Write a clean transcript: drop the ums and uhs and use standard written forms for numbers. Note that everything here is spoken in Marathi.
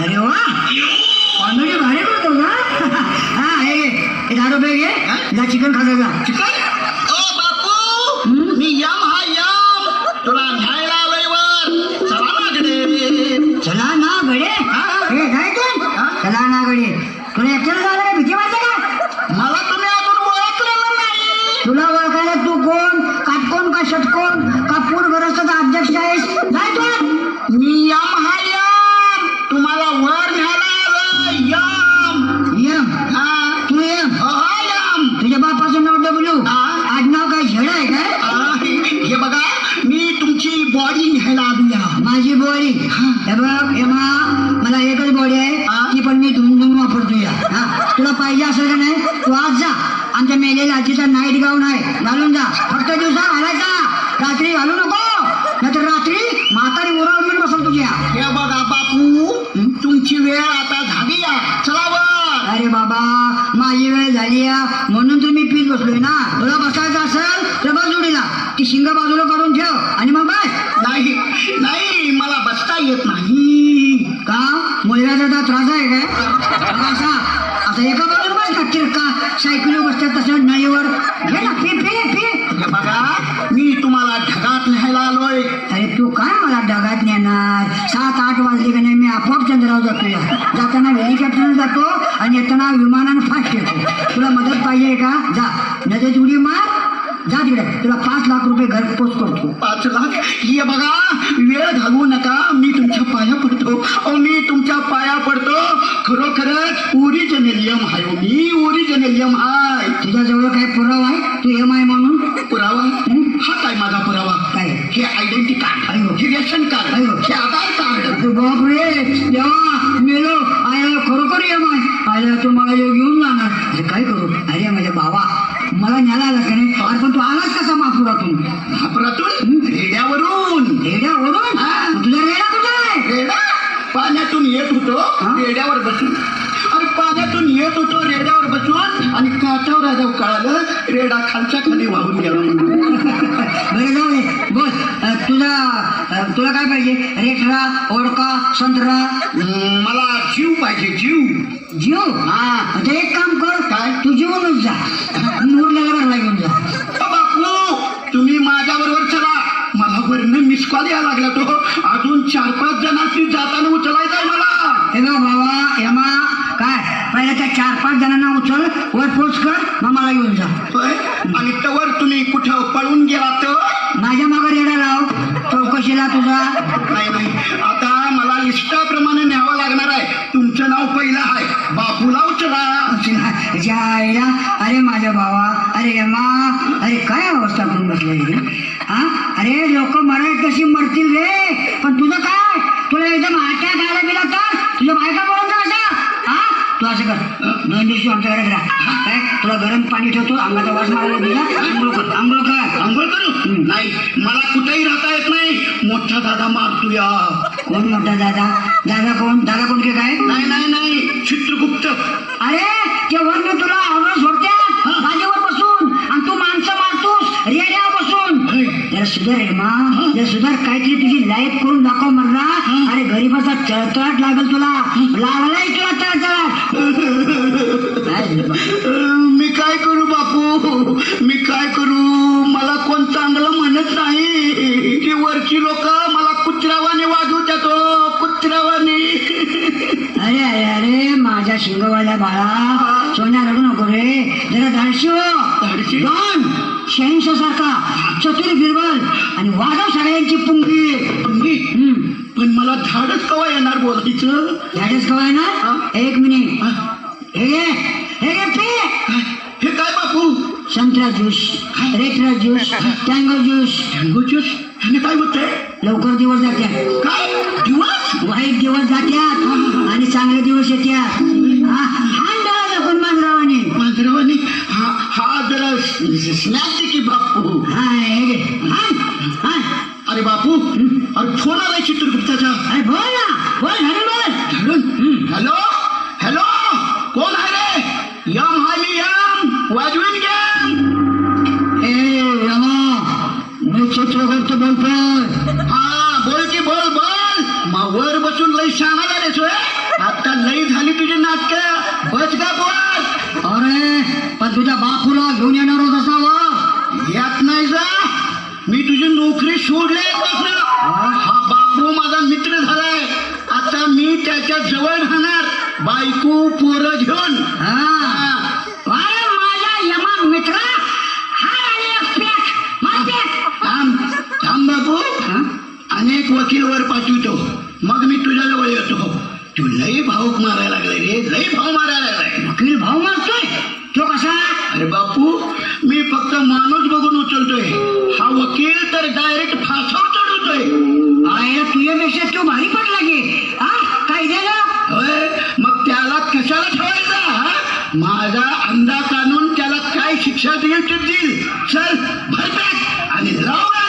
अरे वा कॉमेडी भारी करतो का? हा हे 10 रुपये घे जा चिकन खाजा जा. चिकन ओ बापू मी यम हा यम तुला न्यायला आलोय वर चला ना गडे. चला ना गडे हे काय तू चला ना गडे तुला एकट्याला जायला काय भीती वाटते का? मला तुम्ही अजून ओळखलेलं नाही. तुला ओळखायला तू कोण काटकोण का षटकोण का पूरग्रस्त अध्यक्ष आहेस? जाय तू. मी यम हा यम तुम्हाला वर न्यायला आलोय यम. यम हा तू यम हा यम. तुझ्या बापाचं नाव डब्ल्यू आडनाव काय झेड आहे काय? हे बघा मी तुमची बॉडी न्यायला आलोय. माझी बॉडी हे बघ हेमा मला एकच बॉडी आहे ती पण मी धुवून वापरतो या. तुला पाहिजे असेल का नाही तू आज जा आमच्या मेलेल्या आजीचा नाईट गाऊन आहे घालून जा. फक्त दिवसा घालायचा रात्री घालू नको नाहीतर रात्री म्हातारी उरावर येऊन बसल तुझ्या. हे बघा बापू तुमची वेळ आता झाली आहे चला वर. अरे बाबा माझी वेळ झाली म्हणून तुम्ही पीत बसलोय ना. तुला बसायचं असेल तर बस जोडीला ती शिंग बाजूला काढून ठेव आणि मग बस. नाही नाही मला बसता येत नाही. का मुलगाचा त्रास आहे काय? असा आता एका बाजूला बस का किरका सायकलीवर बसतात तसं नळीवर घे ना पी पी पी. हे बघा मी तुम्हाला ढगात न्यायला आलोय. अरे तू काय मला ढगात नेणार? 7-8 वाजले का नाही मी आपोआप चंद्रावर जातो या. जाताना हेलिकॉप्टरने जातो आणि येताना विमानानं फास्ट येतो. तुला मदत पाहिजे का? जा नदीत उडी मार जा तिकडे तुला 5 लाख रुपये घरपोच करतो. 5 लाख हे बघा वेळ घालवू नका मी तुमच्या पाया पडतो. अहो मी तुमच्या पाया पडतो. खरोखरच ओरिजिनल हाय मी ओरिजिनल हाय. तुझ्या जवळ काय पुरावा आहे तू एम आय म्हणून? पुरावा हा काय माझा पुरावा काय? हे आयडेंटिटी कार्ड हे रेशन कार्ड हे आधार कार्ड. बापरे देवा मेलो आयला खरोखर एम आय आयला तू मला घेऊन जाणार. अरे काय करू? अरे माझ्या बाबा मला न्यायला आला का नाही? अरे पण तू आलास कसा महापुरातून? महापुरातून रेड्यावरून. रेड्यावरून? तुझा रेडा कुठे आहे? रेडा पाण्यातून येत होतो रेड्यावर बसून. अरे पाण्यातून येत होतो रेड्यावर बसून आणि काठावर आल्यावर कळालं रेडा खालच्या खाली वाहून गेला. बरं जाऊ दे बोल तुला काय पाहिजे? रेठरा ओडका संत्रा? मला जीव पाहिजे जीव. जीव? आता एक काम कर काय? तू जीवनच जा उरलेला भरला घेऊन जा. बापू तुम्ही माझ्या बरोबर चला. मला वरनं मिस कॉल यायला लागला तो अजून 4-5 जणांची जाताना उचलायचं आहे मला. हे बघ बाबा हेमा काय पहिल्या त्या 4-5 जणांना उचल वर पोच कर मग मला घेऊन जा. होय? आणि तवर तुम्ही कुठं पळून गेला तर माझ्या मागे रेडा लाव चौकशीला तुझा. नाही आता मला लिस्टाप्रमाणे न्यावं लागणार आहे. तुमचं नाव पहिलं आहे बापूला उचला. जायला अरे माझ्या बाबा अरे हेमा अरे काय अवस्था करून बसलेली हा? अरे लोक मरायत कशी मरतील रे पण तुझं काय? तुला एकदम आट्या खायला गेला तर तुझ्या बायका बोलून असा हा? तू असं कर 2 दिवशी आमच्याकडे राहा काय तुला गरम पाणी ठेवतो अंगाचा वास मारायला दिला आंघोळ कर आंघोळ करू. नाही मला कुठेही राहता येत नाही. मोठा दादा मारतो या. कोण मोठा दादा? दादा कोण के काय? नाही चित्रगुप्त. अरे ते वर्ण तुला आवडत सोडत्या गादीवर बसून आणि तू माणसं मारतोस रेड्यावर बसून. जरा सुधार रे मा जरा सुधार काहीतरी तुझी लाईफ करून दाखव म्हणला. अरे गरीबाचा चळचळाट लागल तुला लागलाय तुला चळचळाट. मी काय करू बापू मी काय करू? मला कोण चांगलं म्हणत नाही. ती वरची लोक मला कुत्र्यावाने वाजवतात कुत्र्यावाने. अरे अरे अरे माझ्या शिंगवाल्या बाळा सोन्या रडू नको रे जरा धाडशी हो. डॉन शहंशाह सारखा चतुर बिरबल आणि वाजव सगळ्यांची पुंगी. पण मला धाडच कवा येणार बोलायचं? धाडच कवा येणार? 1 मिनिट हे पे हे काय बापू? संत्रा ज्यूस रेटरा ज्यूस टँगो ज्यूस आणि काय होतंय? लवकर दिवस जात्यात. काय दिवस? वाईट दिवस जात्यात आणि चांगले दिवस येत्यात. मांजरावानी हा जरा स्नॅक की बापू. अरे बापू अरे फोन आलाय चित्रगुप्ताचा. अरे बोल ना बोल. हॅलो हॅलो कोण आहे रे? यम हाय मी यम वाजवीन गेम. मी चित्रगुप्त बोलतोय. हा बोल की बोल वर बसून लई शाणा झालेस. त्याच्या जवळ राहणार बायको पोरं घेऊन. हा. अरे माझ्या यमा मित्रा हा आणि एक पॅक मारते. थांब बापू, अनेक वकील वर पाठवतो, मग मी तुझ्या जवळ येतो. तू लई भाऊक मारायला लागलाय रे, लई भाव मारायला लागलाय. वकील भाऊ मारतोय तो कसा? अरे बापू, मी फक्त माणूस बघून उचलतोय, हा वकील तर डायरेक्ट फासावर चढवतोय. आयला तुझ्यापेक्षा तो भारी पडला की. हा काय झालं? होय, मग त्याला कशाला ठेवायचा? हा? माझा अंदाज आणून त्याला काय शिक्षा देईल ते देईल. चल भरतात आणि लाव